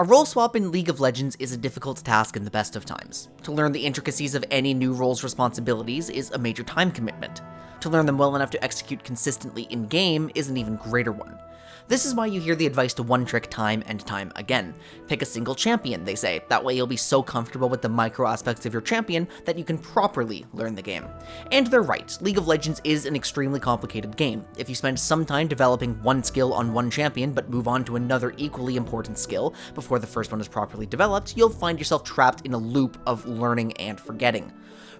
A role swap in League of Legends is a difficult task in the best of times. To learn the intricacies of any new role's responsibilities is a major time commitment. To learn them well enough to execute consistently in-game is an even greater one. This is why you hear the advice to one-trick time and time again. Pick a single champion, they say. That way you'll be so comfortable with the micro aspects of your champion that you can properly learn the game. And they're right, League of Legends is an extremely complicated game. If you spend some time developing one skill on one champion but move on to another equally important skill before the first one is properly developed, you'll find yourself trapped in a loop of learning and forgetting.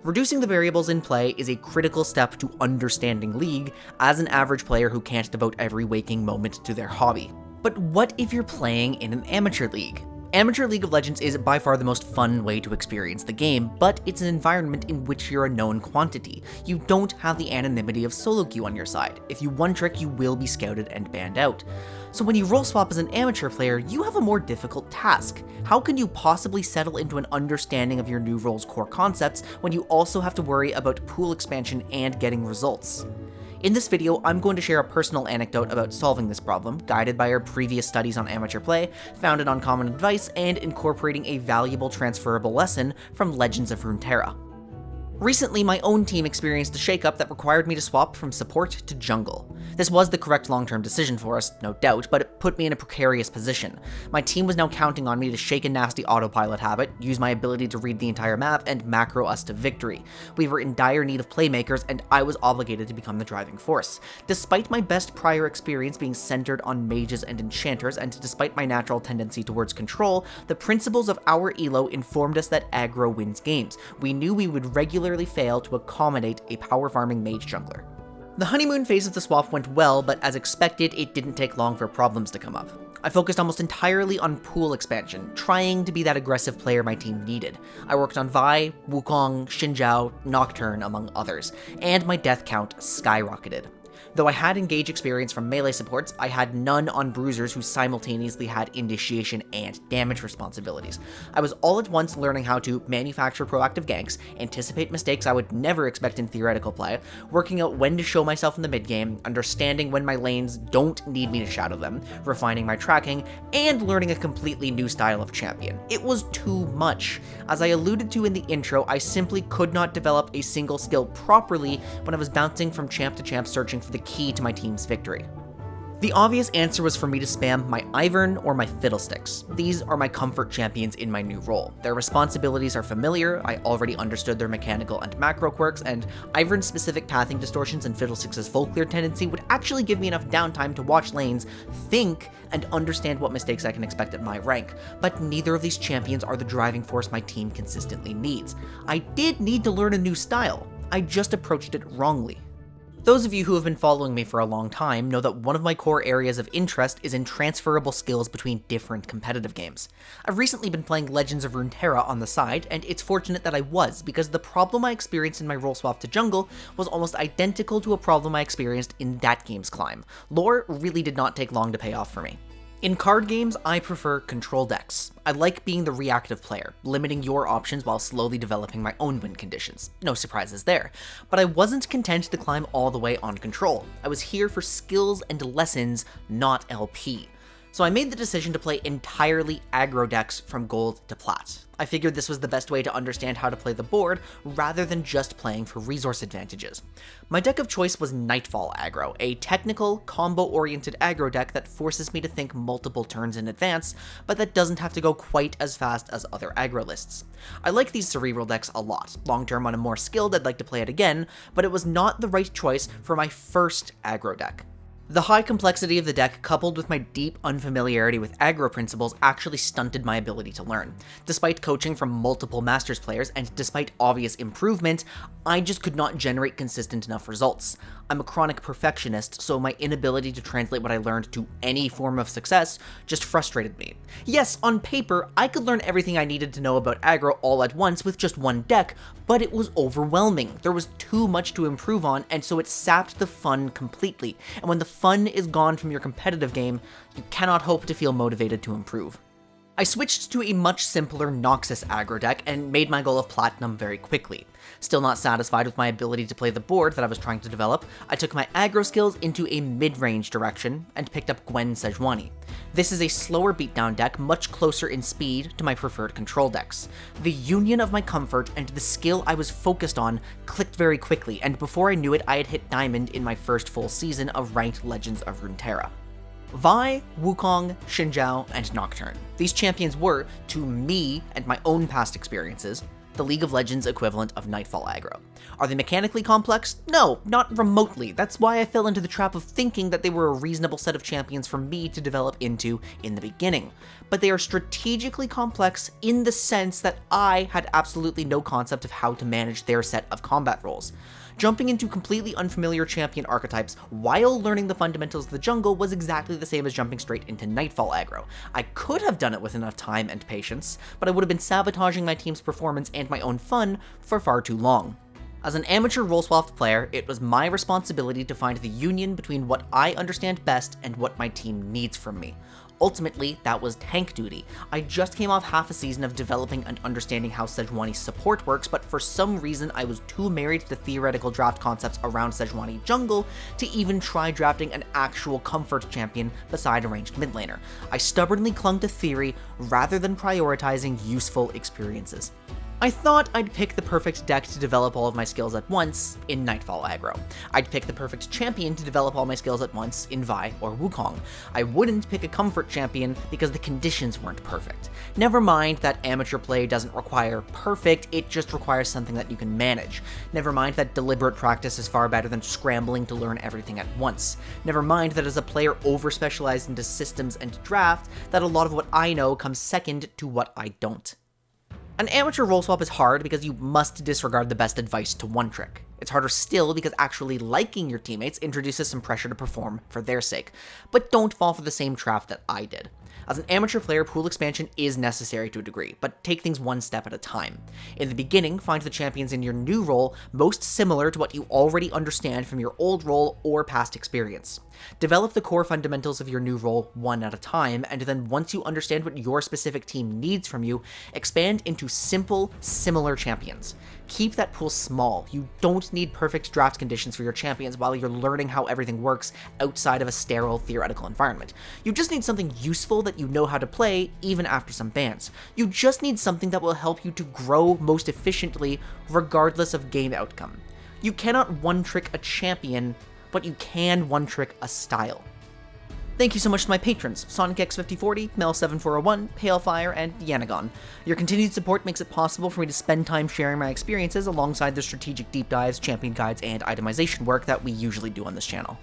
Reducing the variables in play is a critical step to understanding League as an average player who can't devote every waking moment to their hobby. But what if you're playing in an amateur league? Amateur League of Legends is by far the most fun way to experience the game, but it's an environment in which you're a known quantity. You don't have the anonymity of solo queue on your side. If you one-trick, you will be scouted and banned out. So when you role swap as an amateur player, you have a more difficult task. How can you possibly settle into an understanding of your new role's core concepts when you also have to worry about pool expansion and getting results? In this video, I'm going to share a personal anecdote about solving this problem, guided by our previous studies on amateur play, founded on common advice, and incorporating a valuable transferable lesson from Legends of Runeterra. Recently, my own team experienced a shakeup that required me to swap from support to jungle. This was the correct long-term decision for us, no doubt, but it put me in a precarious position. My team was now counting on me to shake a nasty autopilot habit, use my ability to read the entire map, and macro us to victory. We were in dire need of playmakers, and I was obligated to become the driving force. Despite my best prior experience being centered on mages and enchanters, and despite my natural tendency towards control, the principles of our elo informed us that aggro wins games. We knew we would regularly fail to accommodate a power farming mage jungler. The honeymoon phase of the swap went well, but as expected, it didn't take long for problems to come up. I focused almost entirely on pool expansion, trying to be that aggressive player my team needed. I worked on Vi, Wukong, Xinjiao, Nocturne, among others, and my death count skyrocketed. Though I had engage experience from melee supports, I had none on bruisers who simultaneously had initiation and damage responsibilities. I was all at once learning how to manufacture proactive ganks, anticipate mistakes I would never expect in theoretical play, working out when to show myself in the mid-game, understanding when my lanes don't need me to shadow them, refining my tracking, and learning a completely new style of champion. It was too much. As I alluded to in the intro, I simply could not develop a single skill properly when I was bouncing from champ to champ searching for the key to my team's victory. The obvious answer was for me to spam my Ivern or my Fiddlesticks. These are my comfort champions in my new role. Their responsibilities are familiar, I already understood their mechanical and macro quirks, and Ivern's specific pathing distortions and Fiddlesticks' full clear tendency would actually give me enough downtime to watch lanes, think, and understand what mistakes I can expect at my rank. But neither of these champions are the driving force my team consistently needs. I did need to learn a new style. I just approached it wrongly. Those of you who have been following me for a long time know that one of my core areas of interest is in transferable skills between different competitive games. I've recently been playing Legends of Runeterra on the side, and it's fortunate that I was, because the problem I experienced in my role swap to jungle was almost identical to a problem I experienced in that game's climb. Lore really did not take long to pay off for me. In card games, I prefer control decks. I like being the reactive player, limiting your options while slowly developing my own win conditions. No surprises there. But I wasn't content to climb all the way on control. I was here for skills and lessons, not LP. So I made the decision to play entirely aggro decks from gold to plat. I figured this was the best way to understand how to play the board rather than just playing for resource advantages. My deck of choice was Nightfall aggro, a technical, combo-oriented aggro deck that forces me to think multiple turns in advance, but that doesn't have to go quite as fast as other aggro lists. I like these cerebral decks a lot. Long-term when I'm more skilled, I'd like to play it again, but it was not the right choice for my first aggro deck. The high complexity of the deck, coupled with my deep unfamiliarity with aggro principles, actually stunted my ability to learn. Despite coaching from multiple Masters players, and despite obvious improvement, I just could not generate consistent enough results. I'm a chronic perfectionist, so my inability to translate what I learned to any form of success just frustrated me. Yes, on paper, I could learn everything I needed to know about aggro all at once with just one deck, but it was overwhelming. There was too much to improve on, and so it sapped the fun completely. And when the fun is gone from your competitive game, you cannot hope to feel motivated to improve. I switched to a much simpler Noxus aggro deck and made my goal of Platinum very quickly. Still not satisfied with my ability to play the board that I was trying to develop, I took my aggro skills into a mid-range direction and picked up Gwen Sejuani. This is a slower beatdown deck, much closer in speed to my preferred control decks. The union of my comfort and the skill I was focused on clicked very quickly, and before I knew it, I had hit Diamond in my first full season of Ranked Legends of Runeterra. Vi, Wukong, Xinjiao, and Nocturne. These champions were, to me and my own past experiences, the League of Legends equivalent of Nightfall aggro. Are they mechanically complex? No, not remotely. That's why I fell into the trap of thinking that they were a reasonable set of champions for me to develop into in the beginning. But they are strategically complex in the sense that I had absolutely no concept of how to manage their set of combat roles. Jumping into completely unfamiliar champion archetypes while learning the fundamentals of the jungle was exactly the same as jumping straight into Nightfall aggro. I could have done it with enough time and patience, but I would have been sabotaging my team's performance and my own fun for far too long. As an amateur Roleswap player, it was my responsibility to find the union between what I understand best and what my team needs from me. Ultimately, that was tank duty. I just came off half a season of developing and understanding how Sejuani's support works, but for some reason I was too married to the theoretical draft concepts around Sejuani jungle to even try drafting an actual comfort champion beside a ranged mid laner. I stubbornly clung to theory rather than prioritizing useful experiences. I thought I'd pick the perfect deck to develop all of my skills at once in Nightfall aggro. I'd pick the perfect champion to develop all my skills at once in Vi or Wukong. I wouldn't pick a comfort champion because the conditions weren't perfect. Never mind that amateur play doesn't require perfect, it just requires something that you can manage. Never mind that deliberate practice is far better than scrambling to learn everything at once. Never mind that as a player over-specialized into systems and draft, that a lot of what I know comes second to what I don't. An amateur Roleswap is hard because you must disregard the best advice to one trick. It's harder still because actually liking your teammates introduces some pressure to perform for their sake. But don't fall for the same trap that I did. As an amateur player, pool expansion is necessary to a degree, but take things one step at a time. In the beginning, find the champions in your new role most similar to what you already understand from your old role or past experience. Develop the core fundamentals of your new role one at a time, and then once you understand what your specific team needs from you, expand into simple, similar champions. Keep that pool small. You don't need perfect draft conditions for your champions while you're learning how everything works outside of a sterile theoretical environment. You just need something useful that you know how to play even after some bans. You just need something that will help you to grow most efficiently regardless of game outcome. You cannot one-trick a champion, but you can one-trick a style. Thank you so much to my patrons, SonicX5040, Mel7401, Palefire, and Yanagon. Your continued support makes it possible for me to spend time sharing my experiences alongside the strategic deep dives, champion guides, and itemization work that we usually do on this channel.